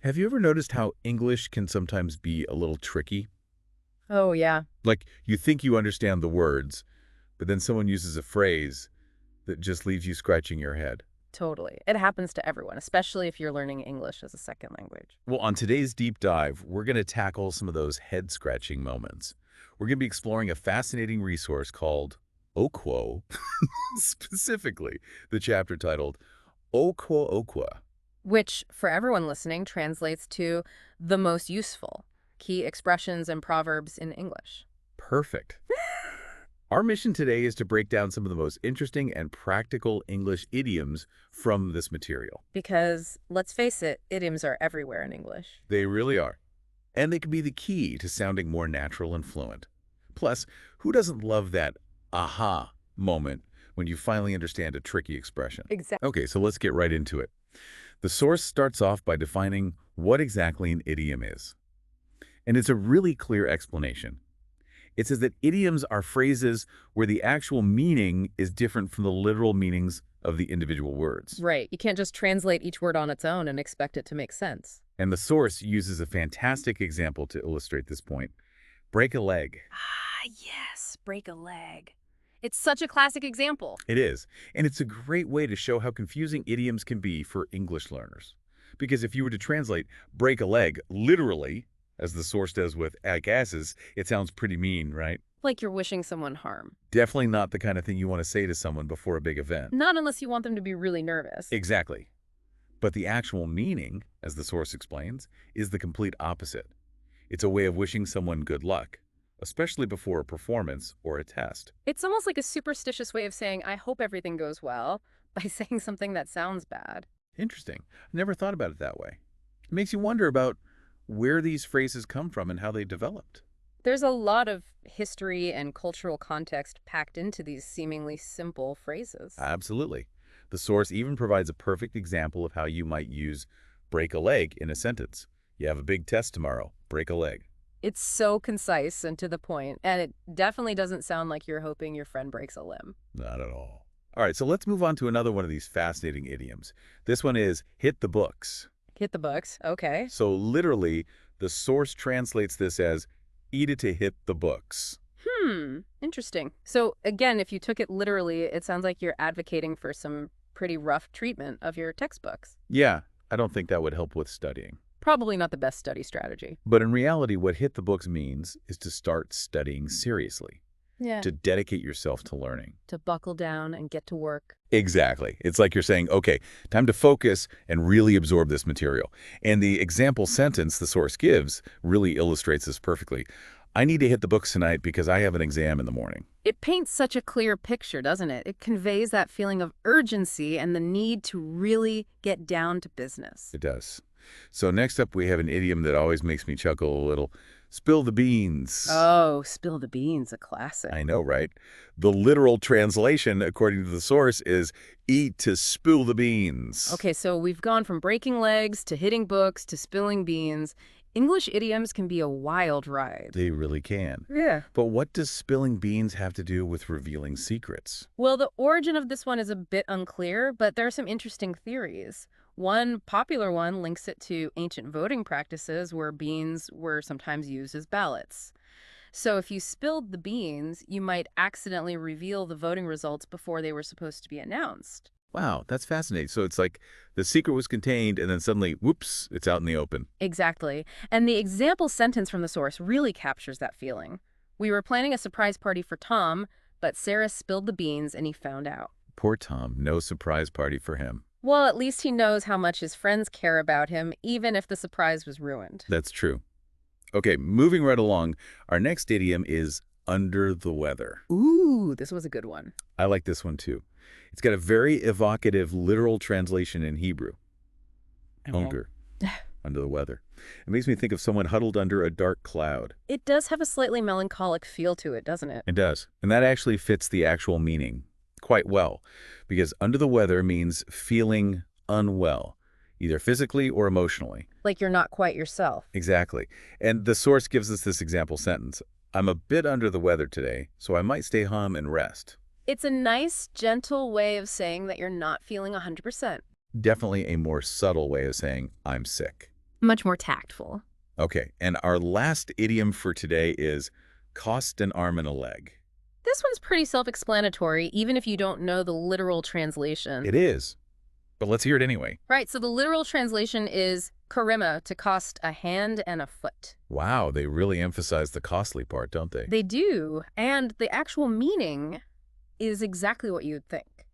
Have you ever noticed how English can sometimes be a little tricky? Oh, yeah, Like, you think you understand the words, but then someone uses a phrase that just leaves you scratching your head. totally. It happens to everyone, especially if you're learning English as a second language. Well, on today's deep dive, we're going to tackle some of those head-scratching moments. We're going to be exploring a fascinating resource called Okwo, specifically the chapter titled Okwo Okwa. Which, for everyone listening, translates to the most useful key expressions and proverbs in English. Perfect. Our mission today is to break down some of the most interesting and practical English idioms from this material. Because, let's face it, idioms are everywhere in English. They really are. And they can be the key to sounding more natural and fluent. Plus, who doesn't love that aha moment when you finally understand a tricky expression? Exactly. Okay, so let's get right into it. The source starts off by defining what exactly an idiom is. And it's a really clear explanation. It says that idioms are phrases where the actual meaning is different from the literal meanings of the individual words. Right. You can't just translate each word on its own and expect it to make sense. And the source uses a fantastic example to illustrate this point. Break a leg. Ah, yes, break a leg. It's such a classic example. It is. And it's a great way to show how confusing idioms can be for English learners. Because if you were to translate break a leg literally, as the source does with agasses, it sounds pretty mean, right? Like you're wishing someone harm. Definitely not the kind of thing you want to say to someone before a big event. Not unless you want them to be really nervous. Exactly. But the actual meaning, as the source explains, is the complete opposite. It's a way of wishing someone good luck, especially before a performance or a test. It's almost like a superstitious way of saying, I hope everything goes well, by saying something that sounds bad. Interesting. I never thought about it that way. It makes you wonder about where these phrases come from and how they developed. There's a lot of history and cultural context packed into these seemingly simple phrases. Absolutely. The source even provides a perfect example of how you might use break a leg in a sentence. You have a big test tomorrow. Break a leg. It's so concise and to the point, and it definitely doesn't sound like you're hoping your friend breaks a limb. Not at all. All right, so let's move on to another one of these fascinating idioms. This one is hit the books. Hit the books. Okay. So literally, the source translates this as eat it to hit the books. Interesting. So again, if you took it literally, it sounds like you're advocating for some pretty rough treatment of your textbooks. Yeah, I don't think that would help with studying. Probably not the best study strategy. But in reality, what hit the books means is to start studying seriously, Yeah. to dedicate yourself to learning. To buckle down and get to work. Exactly. It's like you're saying, okay, time to focus and really absorb this material. And the example sentence the source gives really illustrates this perfectly. I need to hit the books tonight because I have an exam in the morning. It paints such a clear picture, doesn't it? It conveys that feeling of urgency and the need to really get down to business. It does. So next up, we have an idiom that always makes me chuckle a little. Spill the beans. Oh, spill the beans, a classic. I know, right? The literal translation, according to the source, is eat to spill the beans. Okay, so we've gone from breaking legs to hitting books to spilling beans. English idioms can be a wild ride. They really can. Yeah. But what does spilling beans have to do with revealing secrets? Well, the origin of this one is a bit unclear, but there are some interesting theories. One popular one links it to ancient voting practices where beans were sometimes used as ballots. So if you spilled the beans, you might accidentally reveal the voting results before they were supposed to be announced. Wow, that's fascinating. So it's like the secret was contained and then suddenly, whoops, it's out in the open. Exactly. And the example sentence from the source really captures that feeling. We were planning a surprise party for Tom, but Sarah spilled the beans and he found out. Poor Tom, no surprise party for him. Well, at least he knows how much his friends care about him, even if the surprise was ruined. That's true. Okay, moving right along, our next idiom is under the weather. Ooh, this was a good one. I like this one too. It's got a very evocative literal translation in Hebrew. Hunger. Under the weather. It makes me think of someone huddled under a dark cloud. It does have a slightly melancholic feel to it, doesn't it? It does. And that actually fits the actual meaning quite well, because under the weather means feeling unwell, either physically or emotionally. Like you're not quite yourself. Exactly. And the source gives us this example sentence. I'm a bit under the weather today, so I might stay home and rest. It's a nice, gentle way of saying that you're not feeling 100%. Definitely a more subtle way of saying I'm sick. Much more tactful. Okay, and our last idiom for today is cost an arm and a leg. This one's pretty self-explanatory, even if you don't know the literal translation. It is, but let's hear it anyway. Right, so the literal translation is karima, to cost a hand and a foot. Wow, they really emphasize the costly part, don't they? They do, and the actual meaning is exactly what you'd think.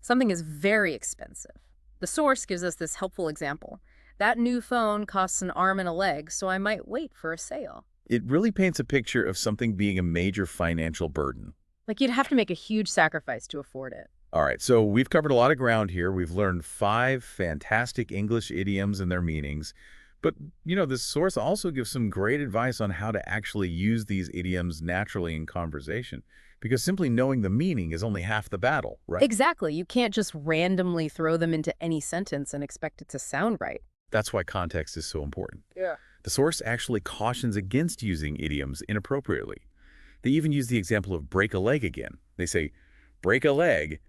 Something is very expensive. The source gives us this helpful example. That new phone costs an arm and a leg, so I might wait for a sale. It really paints a picture of something being a major financial burden. Like you'd have to make a huge sacrifice to afford it. All right, so we've covered a lot of ground here. We've learned 5 fantastic English idioms and their meanings. But, this source also gives some great advice on how to actually use these idioms naturally in conversation. Because simply knowing the meaning is only half the battle, right? Exactly. You can't just randomly throw them into any sentence and expect it to sound right. That's why context is so important. Yeah. The source actually cautions against using idioms inappropriately. They even use the example of break a leg again. They say, break a leg,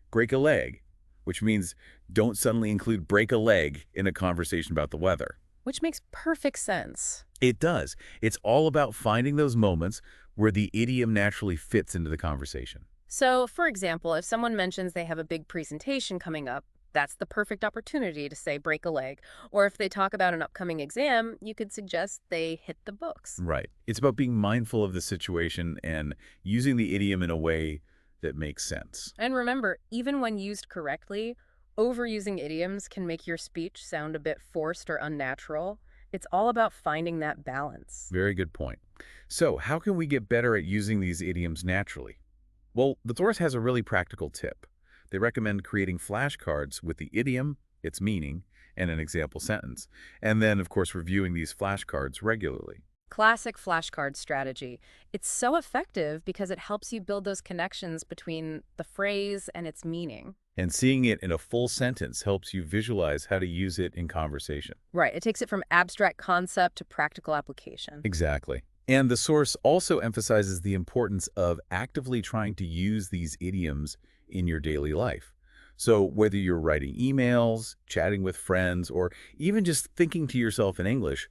which means don't suddenly include break a leg in a conversation about the weather. Which makes perfect sense. It does. It's all about finding those moments where the idiom naturally fits into the conversation. So, for example, if someone mentions they have a big presentation coming up, that's the perfect opportunity to say break a leg. Or if they talk about an upcoming exam, you could suggest they hit the books. Right. It's about being mindful of the situation and using the idiom in a way that makes sense. And remember, even when used correctly, overusing idioms can make your speech sound a bit forced or unnatural. It's all about finding that balance. Very good point. So, how can we get better at using these idioms naturally? Well, the source has a really practical tip. They recommend creating flashcards with the idiom, its meaning, and an example sentence. And then, of course, reviewing these flashcards regularly. Classic flashcard strategy. It's so effective because it helps you build those connections between the phrase and its meaning. And seeing it in a full sentence helps you visualize how to use it in conversation. Right. It takes it from abstract concept to practical application. Exactly. And the source also emphasizes the importance of actively trying to use these idioms in your daily life. So whether you're writing emails, chatting with friends, or even just thinking to yourself in English,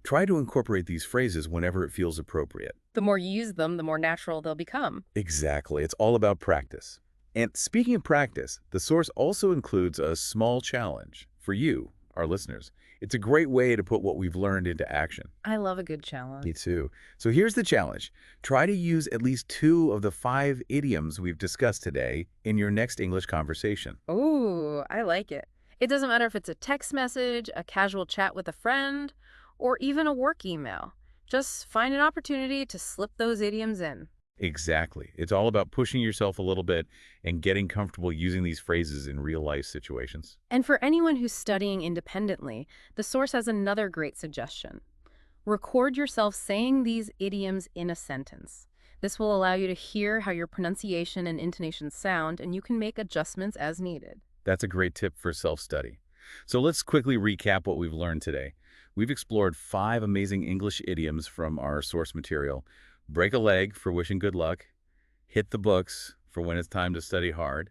try to incorporate these phrases whenever it feels appropriate. The more you use them, the more natural they'll become. Exactly. It's all about practice. And speaking of practice, the source also includes a small challenge for you, our listeners. It's a great way to put what we've learned into action. I love a good challenge. Me too. So here's the challenge. Try to use at least 2 of the 5 idioms we've discussed today in your next English conversation. Ooh, I like it. It doesn't matter if it's a text message, a casual chat with a friend, or even a work email. Just find an opportunity to slip those idioms in. Exactly. It's all about pushing yourself a little bit and getting comfortable using these phrases in real-life situations. And for anyone who's studying independently, the source has another great suggestion. Record yourself saying these idioms in a sentence. This will allow you to hear how your pronunciation and intonation sound, and you can make adjustments as needed. That's a great tip for self-study. So let's quickly recap what we've learned today. We've explored 5 amazing English idioms from our source material. Break a leg for wishing good luck, hit the books for when it's time to study hard,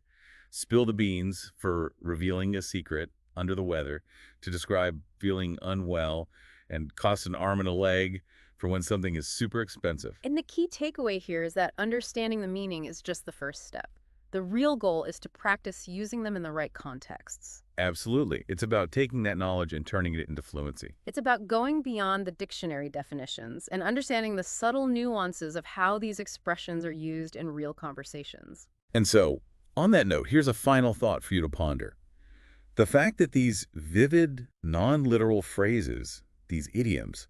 spill the beans for revealing a secret, under the weather, to describe feeling unwell, and cost an arm and a leg for when something is super expensive. And the key takeaway here is that understanding the meaning is just the first step. The real goal is to practice using them in the right contexts. Absolutely. It's about taking that knowledge and turning it into fluency. It's about going beyond the dictionary definitions and understanding the subtle nuances of how these expressions are used in real conversations. And so, on that note, here's a final thought for you to ponder. The fact that these vivid, non-literal phrases, these idioms,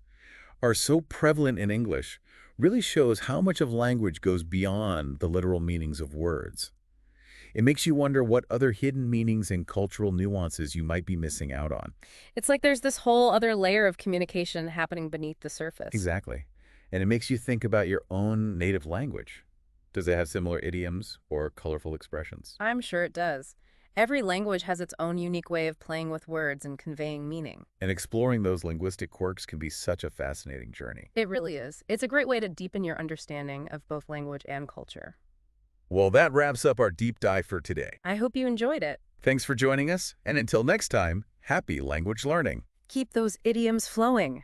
are so prevalent in English really shows how much of language goes beyond the literal meanings of words. It makes you wonder what other hidden meanings and cultural nuances you might be missing out on. It's like there's this whole other layer of communication happening beneath the surface. Exactly. And it makes you think about your own native language. Does it have similar idioms or colorful expressions? I'm sure it does. Every language has its own unique way of playing with words and conveying meaning. And exploring those linguistic quirks can be such a fascinating journey. It really is. It's a great way to deepen your understanding of both language and culture. Well, that wraps up our deep dive for today. I hope you enjoyed it. Thanks for joining us, and until next time, happy language learning. keep those idioms flowing.